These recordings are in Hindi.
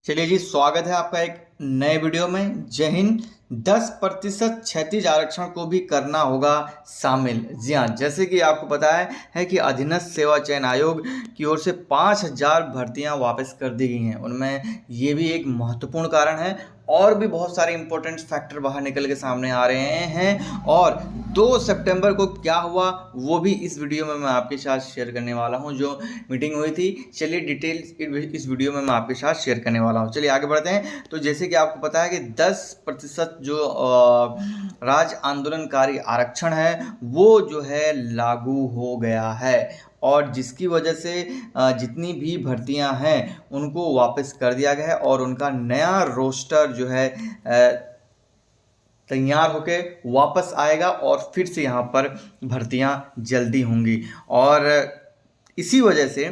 चलिए जी, स्वागत है आपका एक नए वीडियो में। जय हिंद। 10% क्षैतिज आरक्षण को भी करना होगा शामिल। जी हाँ, जैसे कि आपको पता है कि अधीनस्थ सेवा चयन आयोग की ओर से 5000 भर्तियां वापस कर दी गई हैं। उनमें ये भी एक महत्वपूर्ण कारण है और भी बहुत सारे इंपॉर्टेंट फैक्टर बाहर निकल के सामने आ रहे हैं। और 2 सितंबर को क्या हुआ वो भी इस वीडियो में मैं आपके साथ शेयर करने वाला हूं। जो मीटिंग हुई थी, चलिए डिटेल्स इस वीडियो में मैं आपके साथ शेयर करने वाला हूं। चलिए आगे बढ़ते हैं। तो जैसे कि आपको पता है कि 10% जो राज्य आंदोलनकारी आरक्षण है वो जो है लागू हो गया है, और जिसकी वजह से जितनी भी भर्तियां हैं उनको वापस कर दिया गया है और उनका नया रोस्टर जो है तैयार होके वापस आएगा और फिर से यहाँ पर भर्तियां जल्दी होंगी। और इसी वजह से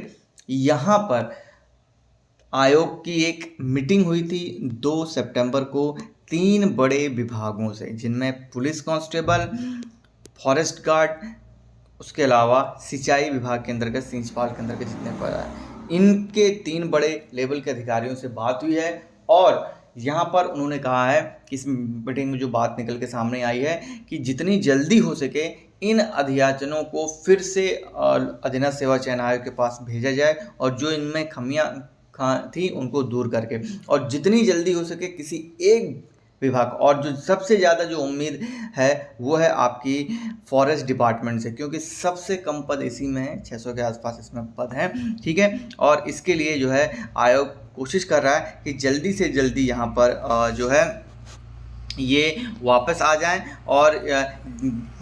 यहाँ पर आयोग की एक मीटिंग हुई थी 2 सितंबर को 3 बड़े विभागों से, जिनमें पुलिस कांस्टेबल, फॉरेस्ट गार्ड, उसके अलावा सिंचाई विभाग के अंतर्गत, सिंचपाल के अंतर्गत जितने पद हैं, इनके 3 बड़े लेवल के अधिकारियों से बात हुई है। और यहाँ पर उन्होंने कहा है कि इस मीटिंग में जो बात निकल के सामने आई है कि जितनी जल्दी हो सके इन अध्याचनों को फिर से अधीनस्थ सेवा चयन आयोग के पास भेजा जाए और जो इनमें खमियां थी उनको दूर करके, और जितनी जल्दी हो सके किसी एक विभाग, और जो सबसे ज़्यादा जो उम्मीद है वो है आपकी फॉरेस्ट डिपार्टमेंट से, क्योंकि सबसे कम पद इसी में है, 600 के आसपास इसमें पद हैं। ठीक है, और इसके लिए जो है आयोग कोशिश कर रहा है कि जल्दी से जल्दी यहाँ पर जो है ये वापस आ जाएं, और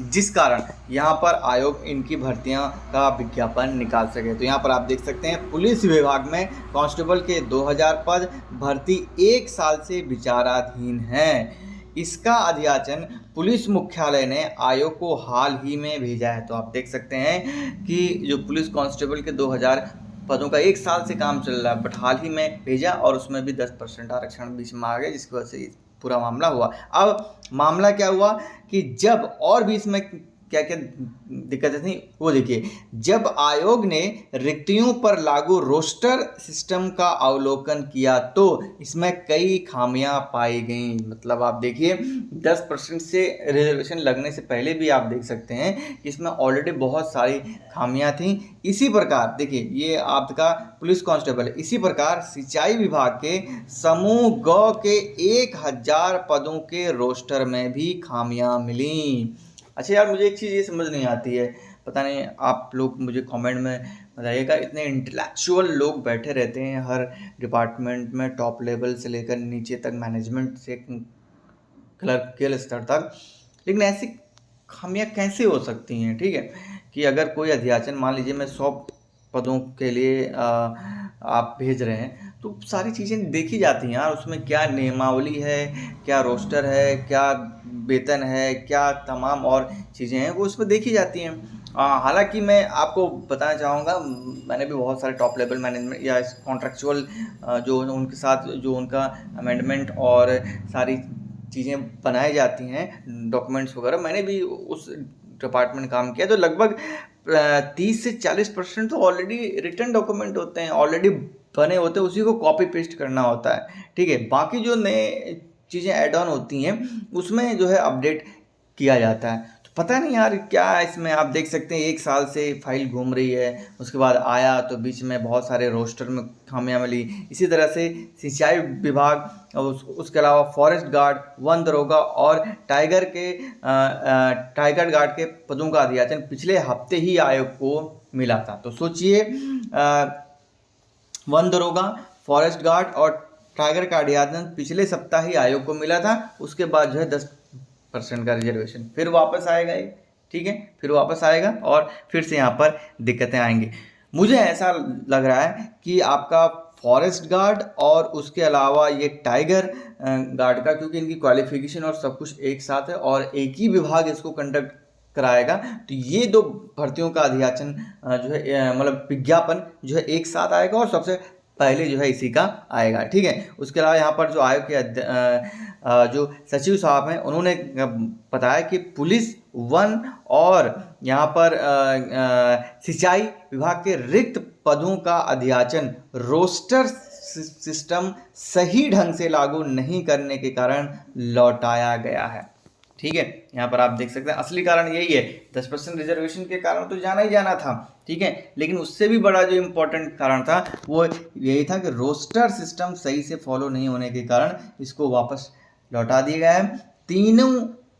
जिस कारण यहाँ पर आयोग इनकी भर्तियां का विज्ञापन निकाल सके। तो यहाँ पर आप देख सकते हैं पुलिस विभाग में कांस्टेबल के 2000 पद भर्ती 1 साल से विचाराधीन हैं। इसका अध्याचन पुलिस मुख्यालय ने आयोग को हाल ही में भेजा है। तो आप देख सकते हैं कि जो पुलिस कांस्टेबल के 2000 पदों का 1 साल से काम चल रहा है, बट हाल ही में भेजा और उसमें भी 10% आरक्षण बीच में आ गया, जिसकी वजह से पूरा मामला हुआ। अब मामला क्या हुआ कि जब और भी इसमें क्या क्या दिक्कतें थी वो देखिए। जब आयोग ने रिक्तियों पर लागू रोस्टर सिस्टम का अवलोकन किया तो इसमें कई खामियां पाई गई। मतलब आप देखिए 10% से रिजर्वेशन लगने से पहले भी आप देख सकते हैं कि इसमें ऑलरेडी बहुत सारी खामियां थी। इसी प्रकार देखिए, ये आपका पुलिस कांस्टेबल है। इसी प्रकार सिंचाई विभाग के समूह ग के 1000 पदों के रोस्टर में भी खामियां मिली। अच्छा यार, मुझे एक चीज़ ये समझ नहीं आती है, पता नहीं आप लोग मुझे कमेंट में बताइएगा। इतने इंटेलेक्चुअल लोग बैठे रहते हैं हर डिपार्टमेंट में, टॉप लेवल से लेकर नीचे तक, मैनेजमेंट से क्लर्कियल स्तर तक, लेकिन ऐसी खामियां कैसे हो सकती हैं? ठीक है, कि अगर कोई अध्याचन, मान लीजिए मैं 100 पदों के लिए आप भेज रहे हैं, तो सारी चीज़ें देखी जाती हैं यार। उसमें क्या नियमावली है, क्या रोस्टर है, क्या वेतन है, क्या तमाम और चीज़ें हैं, वो उसमें देखी जाती हैं। हालांकि मैं आपको बताना चाहूँगा, मैंने भी बहुत सारे टॉप लेवल मैनेजमेंट या कॉन्ट्रेक्चुअल जो उनके साथ जो उनका अमेंडमेंट और सारी चीज़ें बनाई जाती हैं, डॉक्यूमेंट्स वगैरह, मैंने भी उस डिपार्टमेंट काम किया। तो लगभग 30 से 40% तो ऑलरेडी रिटर्न डॉक्यूमेंट होते हैं, ऑलरेडी बने होते हैं, उसी को कॉपी पेस्ट करना होता है। ठीक है, बाकी जो नए चीज़ें ऐड ऑन होती हैं उसमें जो है अपडेट किया जाता है। तो पता नहीं यार क्या इसमें, आप देख सकते हैं 1 साल से फाइल घूम रही है, उसके बाद आया तो बीच में बहुत सारे रोस्टर में खामियां मिली। इसी तरह से सिंचाई विभाग, उसके अलावा फॉरेस्ट गार्ड, वन दरोगा और टाइगर गार्ड के पदों का अध्याचन पिछले हफ्ते ही आयोग को मिला था। तो सोचिए, वन दरोगा, फॉरेस्ट गार्ड और टाइगर का अध्याचन पिछले सप्ताह ही आयोग को मिला था। उसके बाद जो है 10% का रिजर्वेशन फिर वापस आएगा ये। ठीक है, फिर वापस आएगा और फिर से यहाँ पर दिक्कतें आएंगी। मुझे ऐसा लग रहा है कि आपका फॉरेस्ट गार्ड और उसके अलावा ये टाइगर गार्ड का, क्योंकि इनकी क्वालिफिकेशन और सब कुछ एक साथ है और एक ही विभाग इसको कंडक्ट कराएगा, तो ये 2 भर्तियों का अध्याचन जो है, मतलब विज्ञापन जो है एक साथ आएगा और सबसे पहले जो है इसी का आएगा। ठीक है, उसके अलावा यहाँ पर जो आयोग के जो सचिव साहब हैं उन्होंने बताया कि पुलिस, वन और यहाँ पर सिंचाई विभाग के रिक्त पदों का अध्याचन रोस्टर सिस्टम सही ढंग से लागू नहीं करने के कारण लौटाया गया है। ठीक है, यहाँ पर आप देख सकते हैं असली कारण यही है। 10% रिजर्वेशन के कारण तो जाना ही जाना था, ठीक है, लेकिन उससे भी बड़ा जो इम्पोर्टेंट कारण था वो यही था कि रोस्टर सिस्टम सही से फॉलो नहीं होने के कारण इसको वापस लौटा दिया गया है। तीनों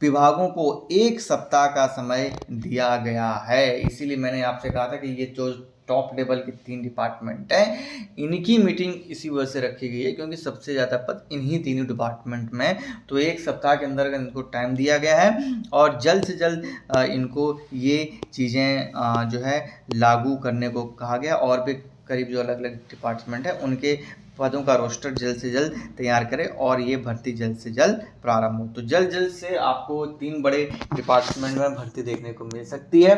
विभागों को 1 सप्ताह का समय दिया गया है। इसीलिए मैंने आपसे कहा था कि ये जो टॉप लेवल के 3 डिपार्टमेंट हैं, इनकी मीटिंग इसी वजह से रखी गई है क्योंकि सबसे ज़्यादा पद इन्हीं तीनों डिपार्टमेंट में। तो 1 सप्ताह के अंदर इनको टाइम दिया गया है और जल्द से जल्द इनको ये चीज़ें जो है लागू करने को कहा गया। और भी करीब जो अलग अलग डिपार्टमेंट है उनके पदों का रोस्टर जल्द से जल्द तैयार करें और ये भर्ती जल्द से जल्द प्रारंभ हो। तो जल्द से आपको 3 बड़े डिपार्टमेंट में भर्ती देखने को मिल सकती है।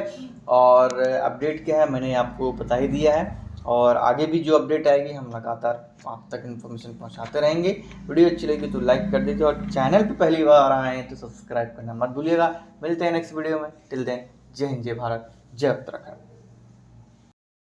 और अपडेट क्या है मैंने आपको बता ही दिया है, और आगे भी जो अपडेट आएगी हम लगातार आप तक इन्फॉर्मेशन पहुंचाते रहेंगे। वीडियो अच्छी लगी तो लाइक कर दीजिए और चैनल पे पहली बार आए हैं तो सब्सक्राइब करना मत भूलिएगा। मिलते हैं नेक्स्ट वीडियो में। टिल देन, जय हिंद, जय भारत, जय उत्तराखंड।